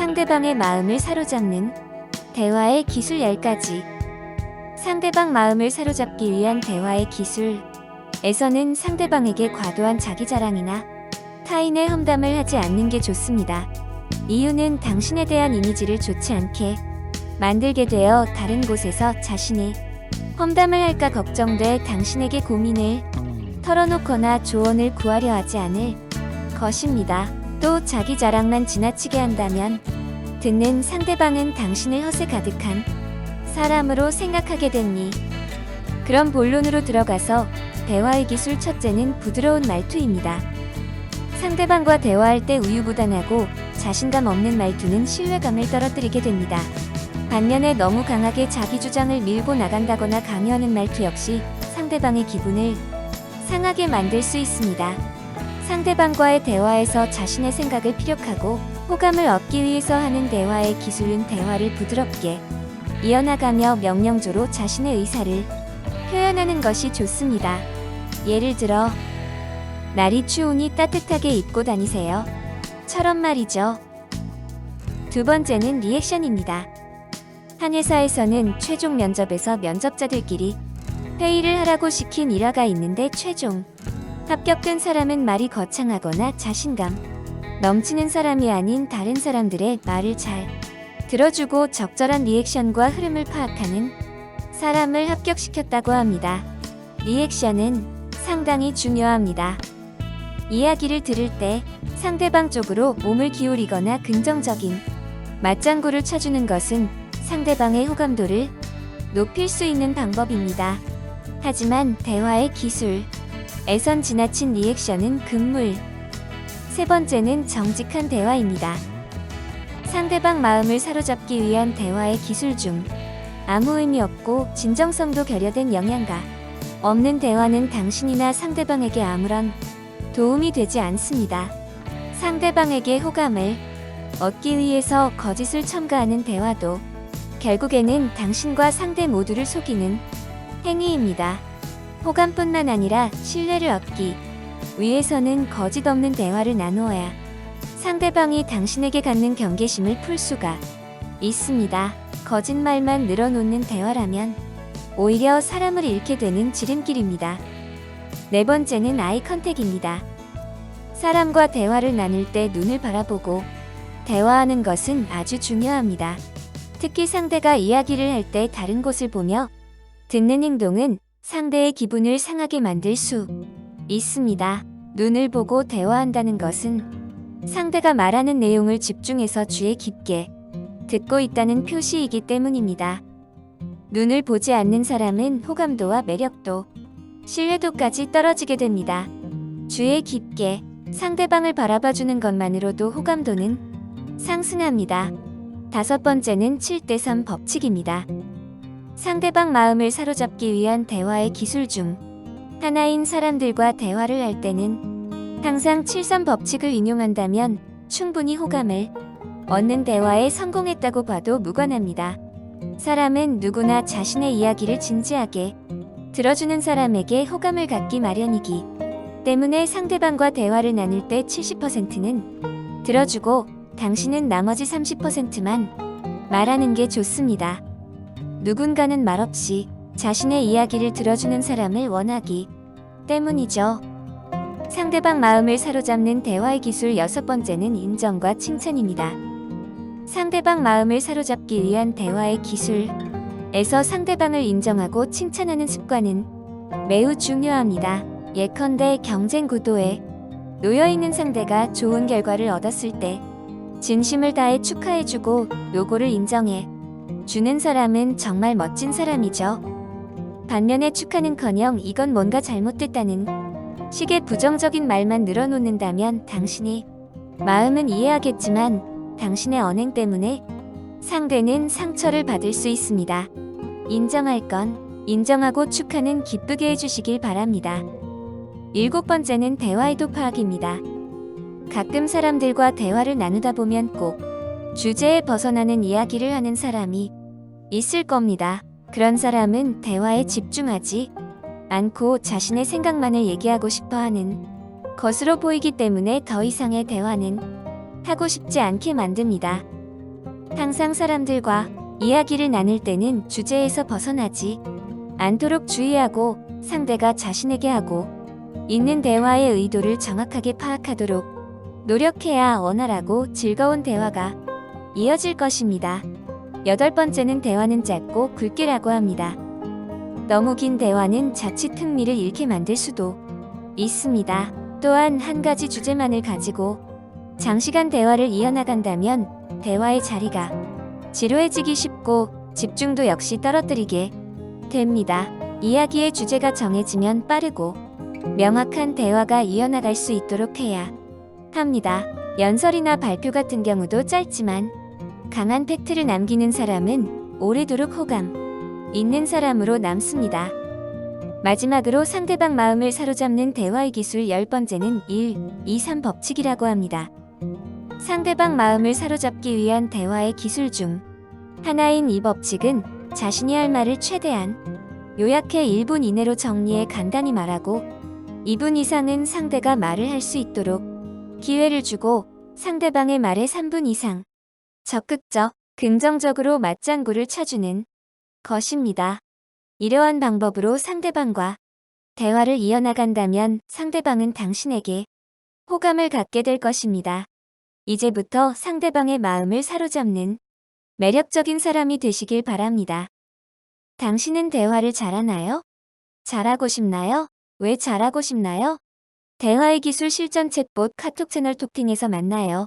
상대방의 마음을 사로잡는 대화의 기술 10가지. 상대방 마음을 사로잡기 위한 대화의 기술에서는 상대방에게 과도한 자기 자랑이나 타인의 험담을 하지 않는 게 좋습니다. 이유는 당신에 대한 이미지를 좋지 않게 만들게 되어 다른 곳에서 자신이 험담을 할까 걱정돼 당신에게 고민을 털어놓거나 조언을 구하려 하지 않을 것입니다. 또 자기 자랑만 지나치게 한다면 듣는 상대방은 당신을 허세 가득한 사람으로 생각하게 되니. 그럼 본론으로 들어가서 대화의 기술 첫째는 부드러운 말투입니다. 상대방과 대화할 때 우유부단하고 자신감 없는 말투는 신뢰감을 떨어뜨리게 됩니다. 반면에 너무 강하게 자기 주장을 밀고 나간다거나 강요하는 말투 역시 상대방의 기분을 상하게 만들 수 있습니다. 상대방과의 대화에서 자신의 생각을 피력하고 호감을 얻기 위해서 하는 대화의 기술은 대화를 부드럽게 이어나가며 명령조로 자신의 의사를 표현하는 것이 좋습니다. 예를 들어, 날이 추우니 따뜻하게 입고 다니세요. 처럼 말이죠. 두 번째는 리액션입니다. 한 회사에서는 최종 면접에서 면접자들끼리 회의를 하라고 시킨 일화가 있는데 최종 합격된 사람은 말이 거창하거나 자신감 넘치는 사람이 아닌 다른 사람들의 말을 잘 들어주고 적절한 리액션과 흐름을 파악하는 사람을 합격시켰다고 합니다. 리액션은 상당히 중요합니다. 이야기를 들을 때 상대방 쪽으로 몸을 기울이거나 긍정적인 맞장구를 쳐주는 것은 상대방의 호감도를 높일 수 있는 방법입니다. 하지만 대화의 기술에선 지나친 리액션은 금물. 세 번째는 정직한 대화입니다. 상대방 마음을 사로잡기 위한 대화의 기술 중 아무 의미 없고 진정성도 결여된 영양가 없는 대화는 당신이나 상대방에게 아무런 도움이 되지 않습니다. 상대방에게 호감을 얻기 위해서 거짓을 첨가하는 대화도 결국에는 당신과 상대 모두를 속이는 행위입니다. 호감뿐만 아니라 신뢰를 얻기 위해서는 거짓 없는 대화를 나누어야 상대방이 당신에게 갖는 경계심을 풀 수가 있습니다. 거짓말만 늘어놓는 대화라면 오히려 사람을 잃게 되는 지름길입니다. 네 번째는 아이 컨택입니다. 사람과 대화를 나눌 때 눈을 바라보고 대화하는 것은 아주 중요합니다. 특히 상대가 이야기를 할 때 다른 곳을 보며 듣는 행동은 상대의 기분을 상하게 만들 수 있습니다. 눈을 보고 대화한다는 것은 상대가 말하는 내용을 집중해서 귀에 깊게 듣고 있다는 표시이기 때문입니다. 눈을 보지 않는 사람은 호감도와 매력도, 신뢰도까지 떨어지게 됩니다. 귀에 깊게 상대방을 바라봐주는 것만으로도 호감도는 상승합니다. 다섯 번째는 7대3 법칙입니다. 상대방 마음을 사로잡기 위한 대화의 기술 중 하나인 사람들과 대화를 할 때는 항상 7-3 법칙을 인용한다면 충분히 호감을 얻는 대화에 성공했다고 봐도 무관합니다. 사람은 누구나 자신의 이야기를 진지하게 들어주는 사람에게 호감을 갖기 마련이기 때문에 상대방과 대화를 나눌 때 70%는 들어주고 당신은 나머지 30%만 말하는 게 좋습니다. 누군가는 말없이 자신의 이야기를 들어주는 사람을 원하기 때문이죠. 상대방 마음을 사로잡는 대화의 기술 여섯 번째는 인정과 칭찬입니다. 상대방 마음을 사로잡기 위한 대화의 기술에서 상대방을 인정하고 칭찬하는 습관은 매우 중요합니다. 예컨대 경쟁 구도에 놓여있는 상대가 좋은 결과를 얻었을 때 진심을 다해 축하해주고 노고를 인정해 주는 사람은 정말 멋진 사람이죠. 반면에 축하는커녕 이건 뭔가 잘못됐다는 식의 부정적인 말만 늘어놓는다면 당신이 마음은 이해하겠지만 당신의 언행 때문에 상대는 상처를 받을 수 있습니다. 인정할 건 인정하고 축하는 기쁘게 해주시길 바랍니다. 일곱 번째는 대화의도 파악입니다. 가끔 사람들과 대화를 나누다 보면 꼭 주제에 벗어나는 이야기를 하는 사람이 있을 겁니다. 그런 사람은 대화에 집중하지 않고 자신의 생각만을 얘기하고 싶어 하는 것으로 보이기 때문에 더 이상의 대화는 하고 싶지 않게 만듭니다. 항상 사람들과 이야기를 나눌 때는 주제에서 벗어나지 않도록 주의하고 상대가 자신에게 하고 있는 대화의 의도를 정확하게 파악하도록 노력해야 원활하고 즐거운 대화가 이어질 것입니다. 8번째는 대화는 짧고 굵게라고 합니다. 너무 긴 대화는 자칫 흥미를 잃게 만들 수도 있습니다. 또한 한 가지 주제만을 가지고 장시간 대화를 이어나간다면 대화의 자리가 지루해지기 쉽고 집중도 역시 떨어뜨리게 됩니다. 이야기의 주제가 정해지면 빠르고 명확한 대화가 이어나갈 수 있도록 해야 합니다. 연설이나 발표 같은 경우도 짧지만 강한 팩트를 남기는 사람은 오래도록 호감 있는 사람으로 남습니다. 마지막으로 상대방 마음을 사로잡는 대화의 기술 10번째는 1, 2, 3 법칙이라고 합니다. 상대방 마음을 사로잡기 위한 대화의 기술 중 하나인 이 법칙은 자신이 할 말을 최대한 요약해 1분 이내로 정리해 간단히 말하고 2분 이상은 상대가 말을 할 수 있도록 기회를 주고 상대방의 말에 3분 이상 적극적, 긍정적으로 맞장구를 쳐주는 것입니다. 이러한 방법으로 상대방과 대화를 이어나간다면 상대방은 당신에게 호감을 갖게 될 것입니다. 이제부터 상대방의 마음을 사로잡는 매력적인 사람이 되시길 바랍니다. 당신은 대화를 잘하나요? 잘하고 싶나요? 왜 잘하고 싶나요? 대화의 기술 실전 챗봇 카톡 채널 톡팅에서 만나요.